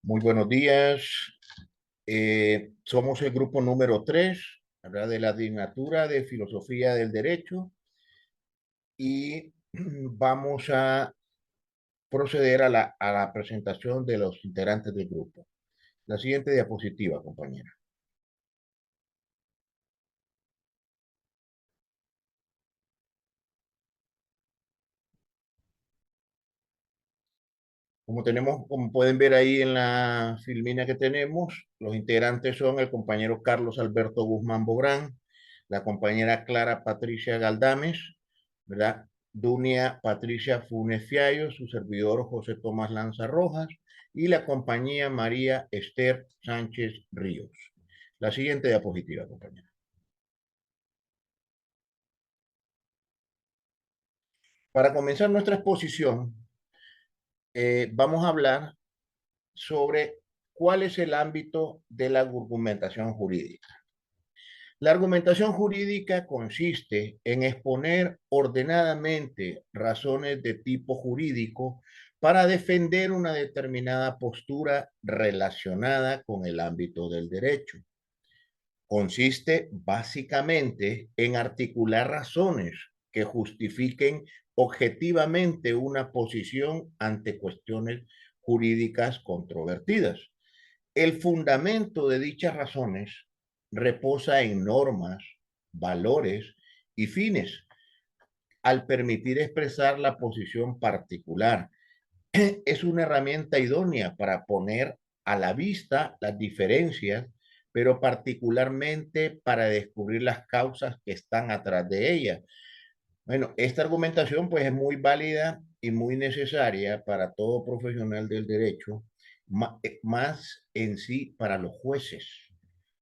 Muy buenos días. Somos el grupo número 3, ¿verdad? De la asignatura de Filosofía del Derecho y vamos a proceder a la presentación de los integrantes del grupo. La siguiente diapositiva, compañera. Como pueden ver ahí en la filmina que tenemos, los integrantes son el compañero Carlos Alberto Guzmán Bográn, la compañera Clara Patricia Galdames, ¿verdad? Dunia Patricia Funes Fiallo, su servidor José Tomás Lanza Rojas y la compañía María Esther Sánchez Ríos. La siguiente diapositiva, compañera. Para comenzar nuestra exposición, vamos a hablar sobre cuál es el ámbito de la argumentación jurídica. La argumentación jurídica consiste en exponer ordenadamente razones de tipo jurídico para defender una determinada postura relacionada con el ámbito del derecho. Consiste básicamente en articular razones que justifiquen objetivamente una posición ante cuestiones jurídicas controvertidas. El fundamento de dichas razones reposa en normas, valores y fines, al permitir expresar la posición particular. Es una herramienta idónea para poner a la vista las diferencias, pero particularmente para descubrir las causas que están atrás de ella. Bueno, esta argumentación pues es muy válida y muy necesaria para todo profesional del derecho, más en sí para los jueces,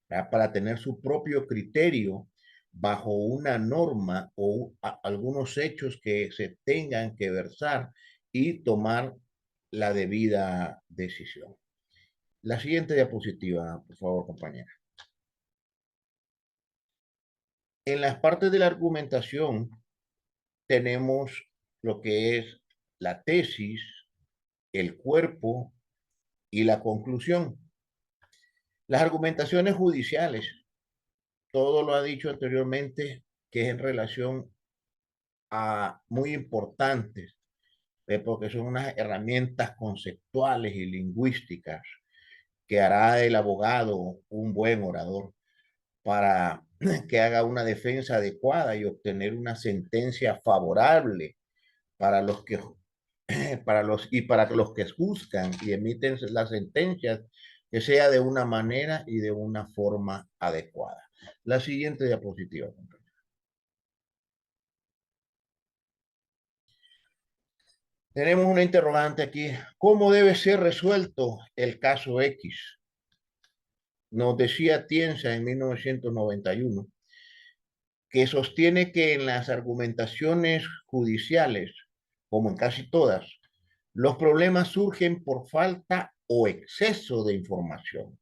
¿verdad? Para tener su propio criterio bajo una norma o algunos hechos que se tengan que versar y tomar la debida decisión. La siguiente diapositiva, por favor, compañera. En las partes de la argumentación tenemos lo que es la tesis, el cuerpo y la conclusión. Las argumentaciones judiciales, todo lo ha dicho anteriormente, que es en relación a muy importantes, porque son unas herramientas conceptuales y lingüísticas que hará del abogado un buen orador para que haga una defensa adecuada y obtener una sentencia favorable para los que para los que juzgan y emiten las sentencias, que sea de una manera y de una forma adecuada. La siguiente diapositiva. Tenemos una interrogante aquí. ¿Cómo debe ser resuelto el caso X? Nos decía Tienza en 1991 que sostiene que en las argumentaciones judiciales, como en casi todas, los problemas surgen por falta o exceso de información,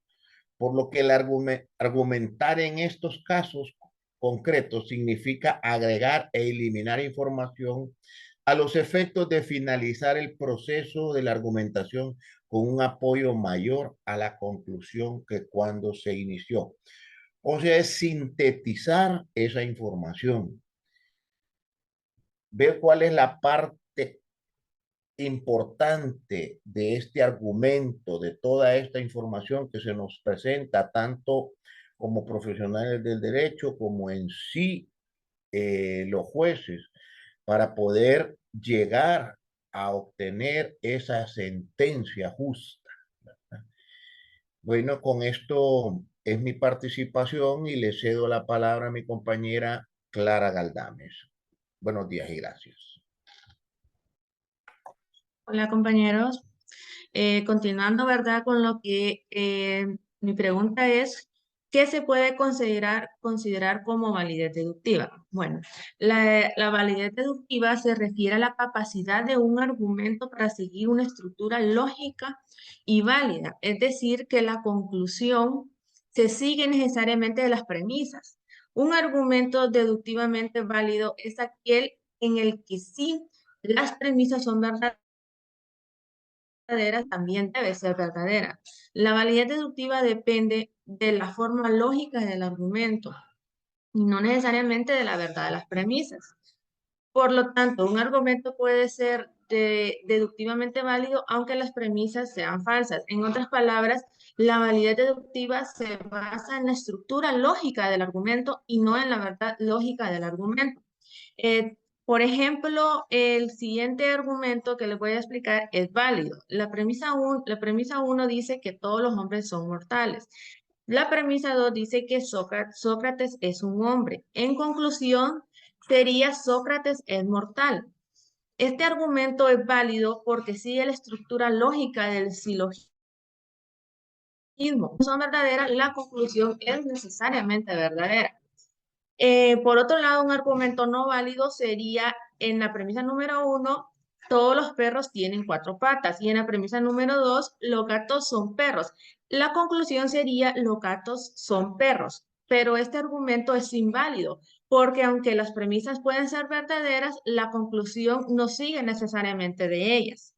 por lo que el argumentar en estos casos concretos significa agregar e eliminar información a los efectos de finalizar el proceso de la argumentación con un apoyo mayor a la conclusión que cuando se inició. O sea, es sintetizar esa información, ver cuál es la parte importante de este argumento, de toda esta información que se nos presenta, tanto como profesionales del derecho, como en sí los jueces, para poder llegar a obtener esa sentencia justa. Bueno, con esto es mi participación y le cedo la palabra a mi compañera Clara Galdames. Buenos días y gracias. Hola compañeros. Continuando, ¿verdad? Con lo que mi pregunta es, ¿qué se puede considerar como validez deductiva? Bueno, la validez deductiva se refiere a la capacidad de un argumento para seguir una estructura lógica y válida, es decir, que la conclusión se sigue necesariamente de las premisas. Un argumento deductivamente válido es aquel en el que sí las premisas son verdaderas verdadera también debe ser verdadera. La validez deductiva depende de la forma lógica del argumento y no necesariamente de la verdad de las premisas. Por lo tanto, un argumento puede ser deductivamente válido aunque las premisas sean falsas. En otras palabras, la validez deductiva se basa en la estructura lógica del argumento y no en la verdad lógica del argumento. Por ejemplo, el siguiente argumento que les voy a explicar es válido. La premisa 1 dice que todos los hombres son mortales. La premisa 2 dice que Sócrates es un hombre. En conclusión, sería Sócrates es mortal. Este argumento es válido porque sigue la estructura lógica del silogismo. Si son verdaderas, la conclusión es necesariamente verdadera. Por otro lado, un argumento no válido sería en la premisa número 1, todos los perros tienen 4 patas, y en la premisa número 2, los gatos son perros. La conclusión sería los gatos son perros, pero este argumento es inválido, porque aunque las premisas pueden ser verdaderas, la conclusión no sigue necesariamente de ellas.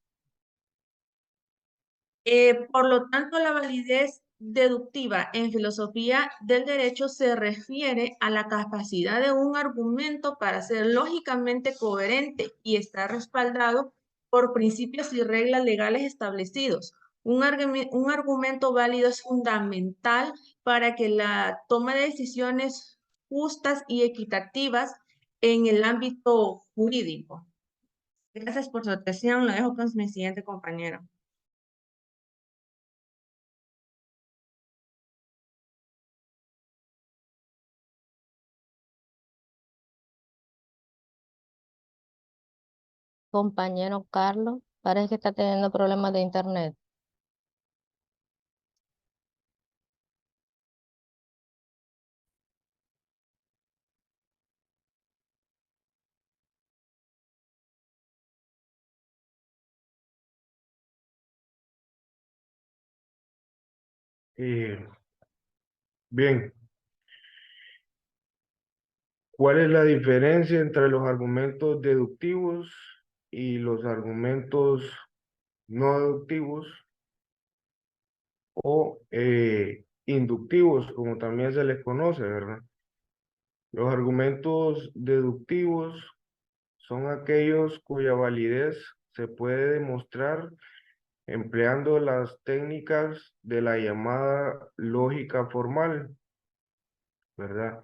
Por lo tanto, la validez deductiva en filosofía del derecho se refiere a la capacidad de un argumento para ser lógicamente coherente y estar respaldado por principios y reglas legales establecidos. Un argumento válido es fundamental para que la toma de decisiones justas y equitativas en el ámbito jurídico. Gracias por su atención. Lo dejo con mi siguiente compañero. Compañero Carlos, parece que está teniendo problemas de internet. Bien, ¿cuál es la diferencia entre los argumentos deductivos y los argumentos no deductivos o inductivos, como también se les conoce, ¿verdad? Los argumentos deductivos son aquellos cuya validez se puede demostrar empleando las técnicas de la llamada lógica formal, ¿verdad?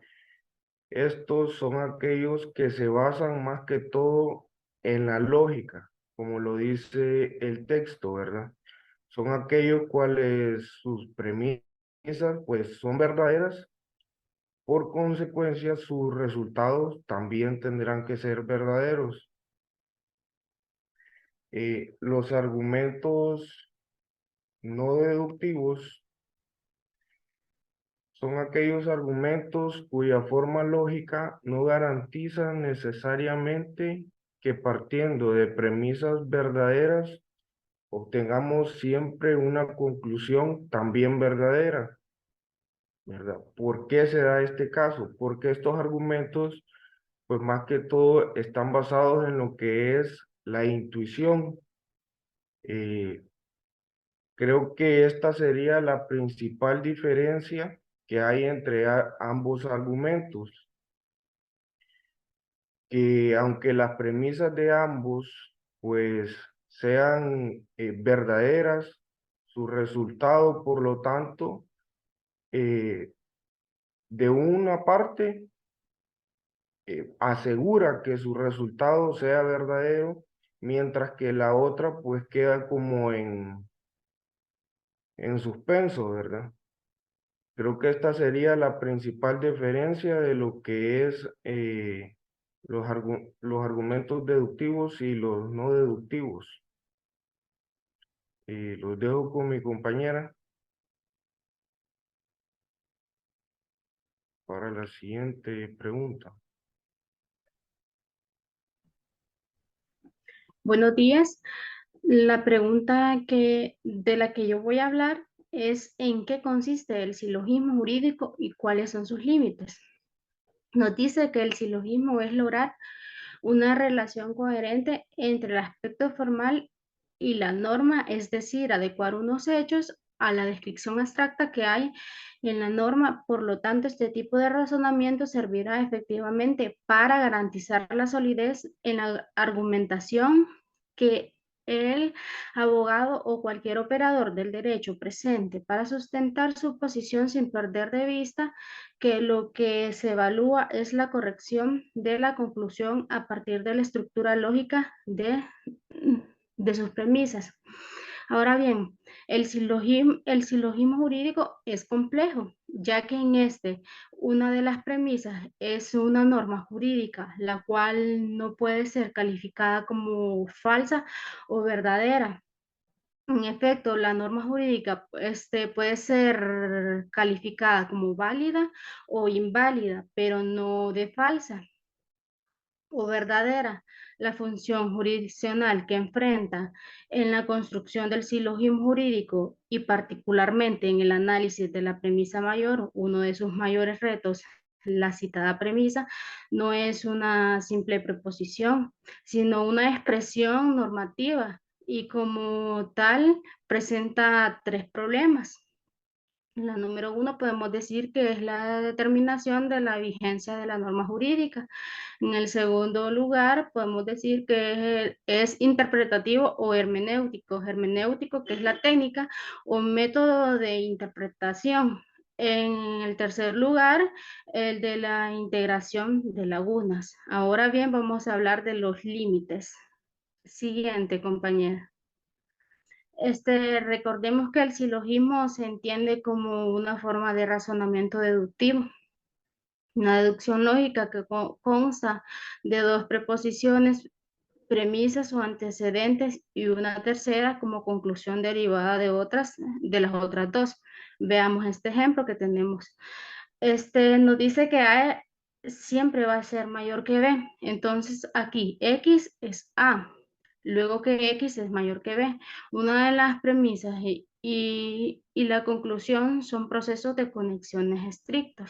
Estos son aquellos que se basan más que todo en la lógica, como lo dice el texto, ¿verdad? Son aquellos cuales sus premisas pues son verdaderas, por consecuencia sus resultados también tendrán que ser verdaderos. Los argumentos no deductivos son aquellos argumentos cuya forma lógica no garantiza necesariamente que partiendo de premisas verdaderas obtengamos siempre una conclusión también verdadera, ¿verdad? ¿Por qué se da este caso? Porque estos argumentos, pues más que todo, están basados en lo que es la intuición. Creo que esta sería la principal diferencia que hay entre ambos argumentos, que aunque las premisas de ambos pues sean verdaderas, su resultado, por lo tanto, de una parte asegura que su resultado sea verdadero, mientras que la otra pues queda como en suspenso, ¿verdad? Creo que esta sería la principal diferencia de lo que es los argumentos deductivos y los no deductivos. Los dejo con mi compañera para la siguiente pregunta. Buenos días. La pregunta de la que yo voy a hablar es ¿en qué consiste el silogismo jurídico y cuáles son sus límites? Nos dice que el silogismo es lograr una relación coherente entre el aspecto formal y la norma, es decir, adecuar unos hechos a la descripción abstracta que hay en la norma. Por lo tanto, este tipo de razonamiento servirá efectivamente para garantizar la solidez en la argumentación que el abogado o cualquier operador del derecho presente para sustentar su posición, sin perder de vista que lo que se evalúa es la corrección de la conclusión a partir de la estructura lógica de sus premisas. Ahora bien, el silogismo jurídico es complejo, ya que en una de las premisas es una norma jurídica, la cual no puede ser calificada como falsa o verdadera. En efecto, la norma jurídica puede ser calificada como válida o inválida, pero no de falsa o verdadera. La función jurisdiccional que enfrenta en la construcción del silogismo jurídico y particularmente en el análisis de la premisa mayor, uno de sus mayores retos, la citada premisa, no es una simple preposición, sino una expresión normativa y como tal presenta tres problemas. La número uno podemos decir que es la determinación de la vigencia de la norma jurídica. En el segundo lugar, podemos decir que es interpretativo o hermenéutico. Hermenéutico, que es la técnica o método de interpretación. En el tercer lugar, el de la integración de lagunas. Ahora bien, vamos a hablar de los límites. Siguiente, compañera. Recordemos que el silogismo se entiende como una forma de razonamiento deductivo. Una deducción lógica que consta de dos preposiciones, premisas o antecedentes y una tercera como conclusión derivada de las otras dos. Veamos este ejemplo que tenemos. Nos dice que A siempre va a ser mayor que B. Entonces aquí X es A. Luego que X es mayor que B. Una de las premisas y la conclusión son procesos de conexiones estrictos.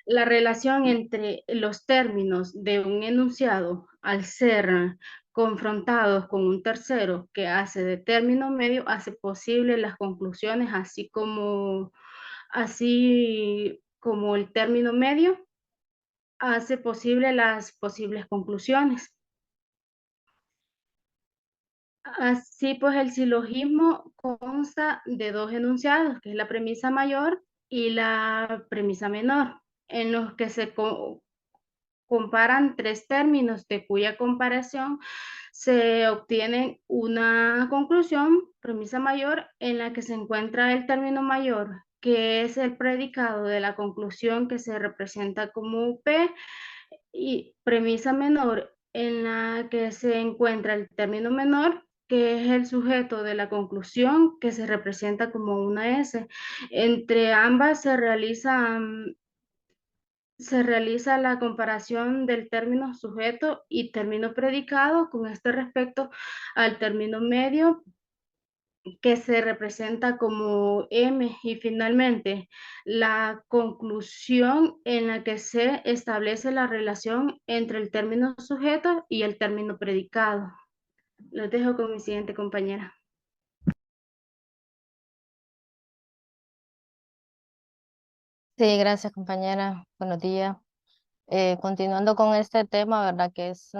La relación entre los términos de un enunciado al ser confrontados con un tercero que hace de término medio hace posible las conclusiones, así como el término medio hace posible las posibles conclusiones. Así pues, el silogismo consta de dos enunciados, que es la premisa mayor y la premisa menor, en los que se comparan tres términos, de cuya comparación se obtiene una conclusión, premisa mayor, en la que se encuentra el término mayor, que es el predicado de la conclusión que se representa como P, y premisa menor, en la que se encuentra el término menor, que es el sujeto de la conclusión que se representa como una S. Entre ambas se realiza la comparación del término sujeto y término predicado con respecto al término medio que se representa como M, y finalmente la conclusión en la que se establece la relación entre el término sujeto y el término predicado. Los dejo con mi siguiente compañera. Sí, gracias, compañera. Buenos días. Continuando con este tema, ¿verdad? Que es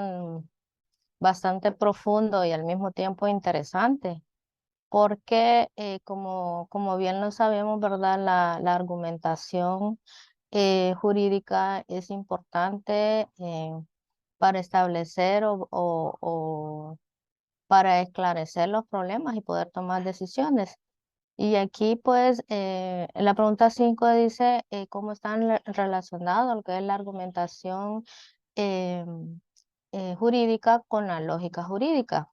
bastante profundo y al mismo tiempo interesante, porque como bien lo sabemos, ¿verdad? La argumentación jurídica es importante para establecer o para esclarecer los problemas y poder tomar decisiones. Y aquí, pues, en la pregunta 5 dice cómo están relacionados lo que es la argumentación eh, jurídica con la lógica jurídica.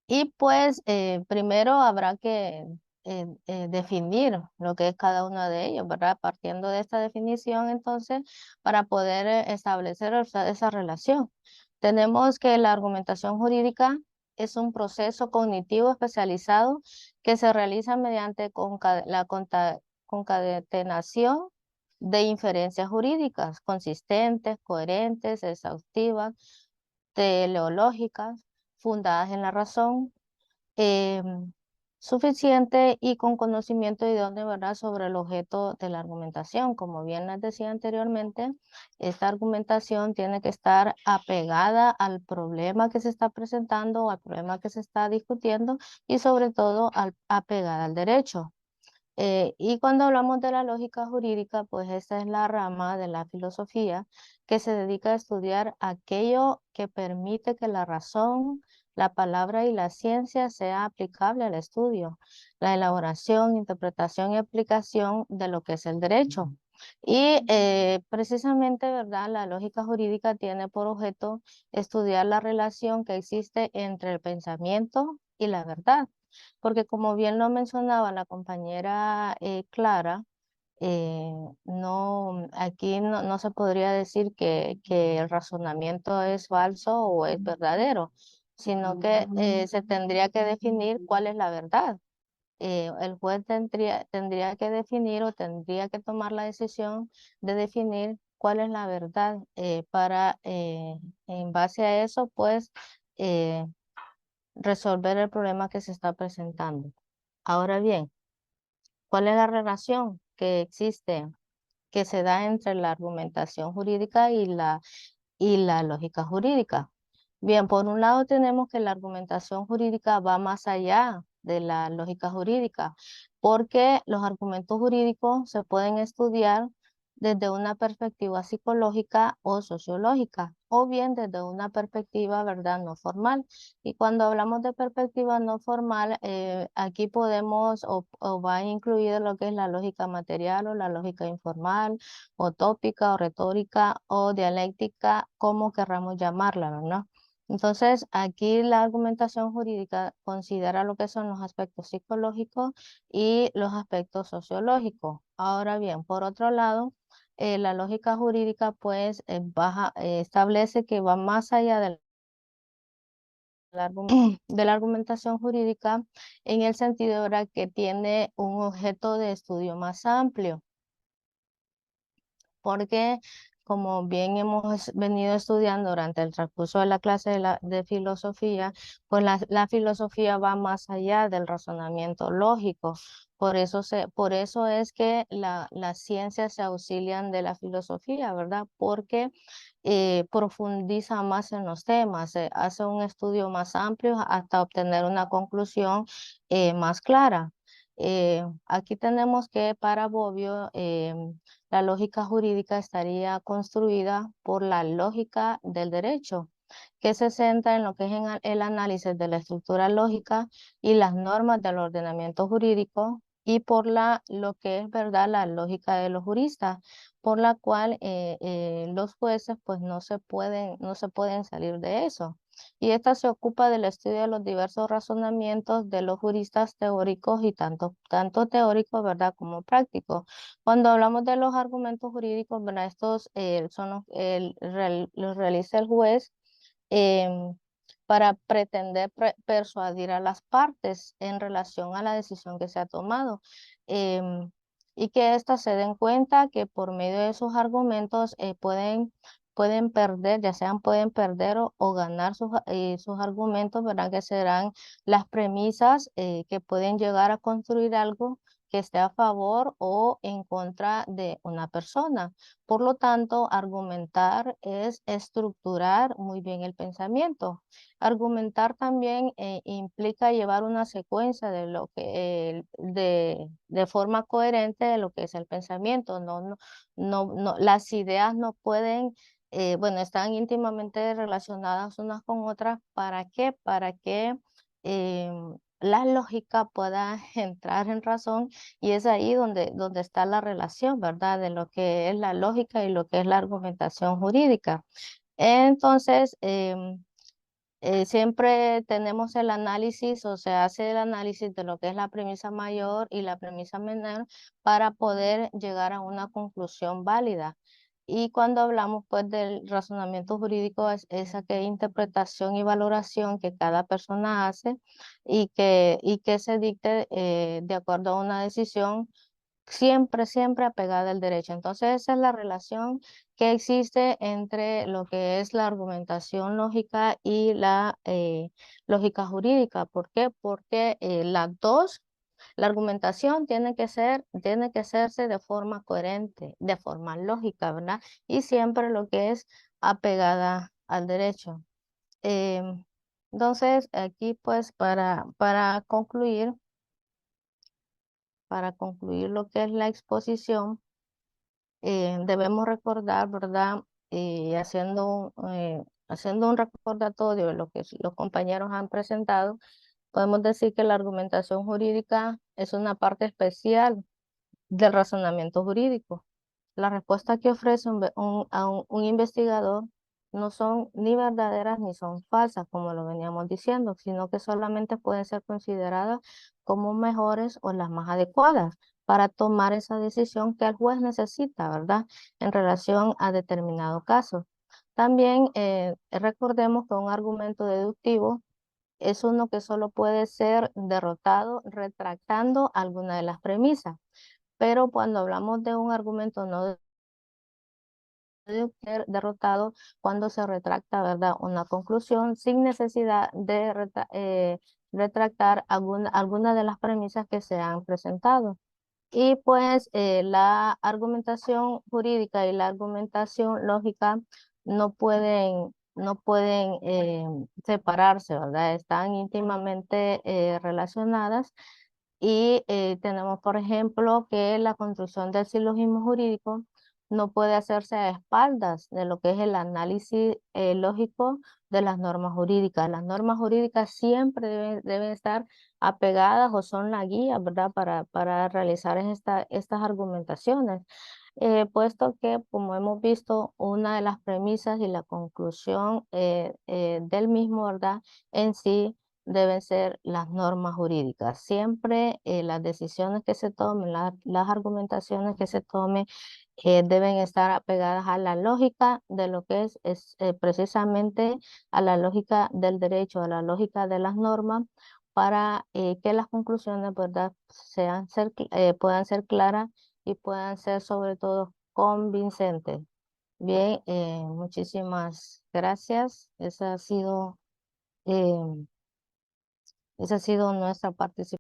Y pues, primero habrá que definir lo que es cada uno de ellos, ¿verdad? Partiendo de esta definición, entonces, para poder establecer esa relación. Tenemos que la argumentación jurídica es un proceso cognitivo especializado que se realiza mediante la concatenación de inferencias jurídicas consistentes, coherentes, exhaustivas, teleológicas, fundadas en la razón, suficiente y con conocimiento idóneo, ¿verdad?, sobre el objeto de la argumentación. Como bien les decía anteriormente, esta argumentación tiene que estar apegada al problema que se está presentando o al problema que se está discutiendo y sobre todo apegada al derecho. Y cuando hablamos de la lógica jurídica, pues esta es la rama de la filosofía que se dedica a estudiar aquello que permite que la razón, la palabra y la ciencia sea aplicable al estudio, la elaboración, interpretación y aplicación de lo que es el derecho. Y precisamente, ¿verdad?, la lógica jurídica tiene por objeto estudiar la relación que existe entre el pensamiento y la verdad. Porque como bien lo mencionaba la compañera Clara, aquí no se podría decir que el razonamiento es falso o es verdadero, sino que se tendría que definir cuál es la verdad. El juez tendría que definir o tendría que tomar la decisión de definir cuál es la verdad para, en base a eso, pues, eh, resolver el problema que se está presentando. Ahora bien, ¿cuál es la relación que existe, que se da entre la argumentación jurídica y la lógica jurídica? Bien, por un lado tenemos que la argumentación jurídica va más allá de la lógica jurídica, porque los argumentos jurídicos se pueden estudiar desde una perspectiva psicológica o sociológica, o bien desde una perspectiva, ¿verdad?, no formal. Y cuando hablamos de perspectiva no formal, aquí podemos o va incluido lo que es la lógica material o la lógica informal, o tópica o retórica o dialéctica, como querramos llamarla, ¿verdad? Entonces, aquí la argumentación jurídica considera lo que son los aspectos psicológicos y los aspectos sociológicos. Ahora bien, por otro lado, la lógica jurídica pues establece que va más allá de la argumentación jurídica en el sentido, ¿verdad?, que tiene un objeto de estudio más amplio, porque como bien hemos venido estudiando durante el transcurso de la clase de filosofía, pues la filosofía va más allá del razonamiento lógico. Por eso es que las ciencias se auxilian de la filosofía, ¿verdad? Porque profundiza más en los temas, hace un estudio más amplio hasta obtener una conclusión más clara. Aquí tenemos que para Bobbio, la lógica jurídica estaría construida por la lógica del derecho, que se centra en lo que es el análisis de la estructura lógica y las normas del ordenamiento jurídico, y por lo que es, ¿verdad?, la lógica de los juristas, por la cual los jueces pues no se pueden salir de eso. Y esta se ocupa del estudio de los diversos razonamientos de los juristas teóricos y tanto teóricos, ¿verdad?, como prácticos. Cuando hablamos de los argumentos jurídicos, ¿verdad?, estos son los realiza el juez em, para pretender persuadir a las partes en relación a la decisión que se ha tomado. em, y que éstas se den cuenta que por medio de sus argumentos pueden perder, ya sean pueden perder o ganar sus argumentos, ¿verdad?, que serán las premisas que pueden llegar a construir algo que esté a favor o en contra de una persona. Por lo tanto, argumentar es estructurar muy bien el pensamiento. Argumentar también implica llevar una secuencia de lo que de forma coherente de lo que es el pensamiento. Las ideas no pueden, bueno, están íntimamente relacionadas unas con otras. ¿Para qué? Para que la lógica pueda entrar en razón, y es ahí donde está la relación, ¿verdad?, de lo que es la lógica y lo que es la argumentación jurídica. Entonces, siempre tenemos el análisis, o se hace el análisis de lo que es la premisa mayor y la premisa menor para poder llegar a una conclusión válida. Y cuando hablamos pues del razonamiento jurídico es aquella interpretación y valoración que cada persona hace y que se dicte de acuerdo a una decisión siempre, siempre apegada al derecho. Entonces, esa es la relación que existe entre lo que es la argumentación lógica y la lógica jurídica. ¿Por qué? Porque las dos, la argumentación tiene que hacerse de forma coherente, de forma lógica, ¿verdad? Y siempre lo que es apegada al derecho. Entonces, aquí pues para concluir lo que es la exposición, debemos recordar, ¿verdad? Haciendo un recordatorio de lo que los compañeros han presentado, podemos decir que la argumentación jurídica es una parte especial del razonamiento jurídico. Las respuestas que ofrece un investigador no son ni verdaderas ni son falsas, como lo veníamos diciendo, sino que solamente pueden ser consideradas como mejores o las más adecuadas para tomar esa decisión que el juez necesita, ¿verdad? En relación a determinado caso. También recordemos que un argumento deductivo es uno que solo puede ser derrotado retractando alguna de las premisas. Pero cuando hablamos de un argumento no debe ser derrotado cuando se retracta, ¿verdad? Una conclusión sin necesidad de retractar alguna de las premisas que se han presentado. Y pues la argumentación jurídica y la argumentación lógica no pueden separarse, ¿verdad? Están íntimamente relacionadas. Y tenemos, por ejemplo, que la construcción del silogismo jurídico no puede hacerse a espaldas de lo que es el análisis lógico de las normas jurídicas. Las normas jurídicas siempre deben estar apegadas o son la guía, ¿verdad? Para realizar estas argumentaciones. Puesto que, como hemos visto, una de las premisas y la conclusión del mismo, ¿verdad? En sí deben ser las normas jurídicas. Siempre las decisiones que se tomen, las argumentaciones que se tomen, deben estar apegadas a la lógica de lo que es precisamente a la lógica del derecho, a la lógica de las normas, para que las conclusiones, ¿verdad? Puedan ser claras y puedan ser sobre todo convincentes. Bien, muchísimas gracias. Esa ha sido nuestra participación.